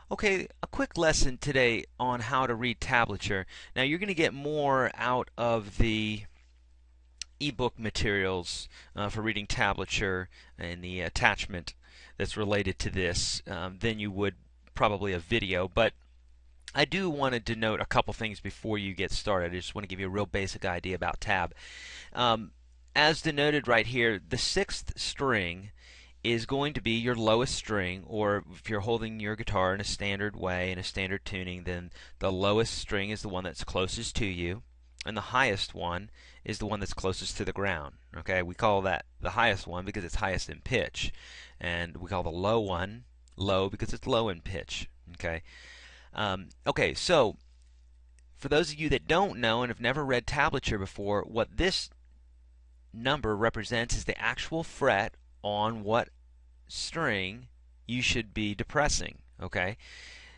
Okay, a quick lesson today on how to read tablature. Now you're going to get more out of the ebook materials for reading tablature and the attachment that's related to this than you would probably a video. But I do want to denote a couple things before you get started. I just want to give you a real basic idea about tab. Um, as denoted right here, the sixth string is going to be your lowest string, or if you're holding your guitar in a standard way, in a standard tuning, then the lowest string is the one that's closest to you, and the highest one is the one that's closest to the ground. Okay, we call that the highest one because it's highest in pitch, and we call the low one low because it's low in pitch. Okay, so for those of you that don't know and have never read tablature before, what this number represents is the actual fret on what string you should be depressing. Okay,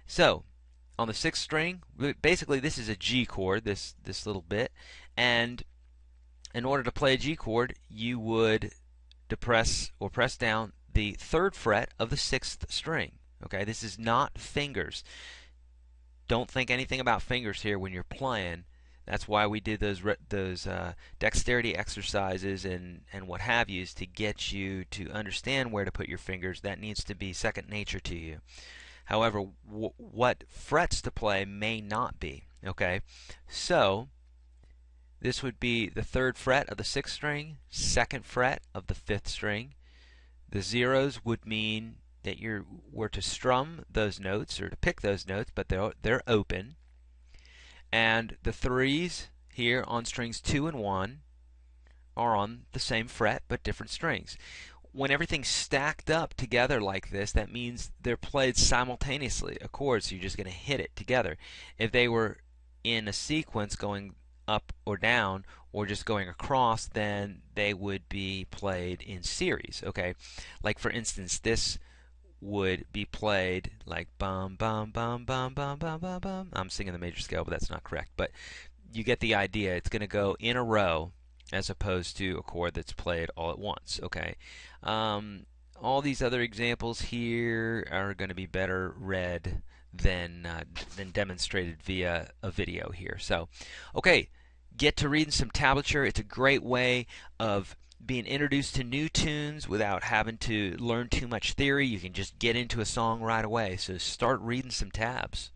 so on the sixth string, basically this is a G chord, this little bit, and in order to play a G chord, you would depress or press down the third fret of the sixth string. Okay, this is not fingers. Don't think anything about fingers here when you're playing. That's why we did those dexterity exercises and what have you, is to get you to understand where to put your fingers. That needs to be second nature to you. However, what frets to play may not be. Okay, so this would be the third fret of the sixth string, second fret of the fifth string. The zeros would mean that you were to strum those notes or to pick those notes, but they're open. And the threes here on strings 2 and 1 are on the same fret but different strings. When everything's stacked up together like this, that means they're played simultaneously, a chord, so you're just going to hit it together. If they were in a sequence going up or down or just going across, then they would be played in series. Okay, like for instance, this would be played like bum bum bum bum bum bum bum bum. I'm singing the major scale, but that's not correct. But you get the idea. It's going to go in a row as opposed to a chord that's played all at once. Okay. All these other examples here are going to be better read than demonstrated via a video here. So, okay, get to reading some tablature. It's a great way of being introduced to new tunes without having to learn too much theory. You can just get into a song right away. So start reading some tabs.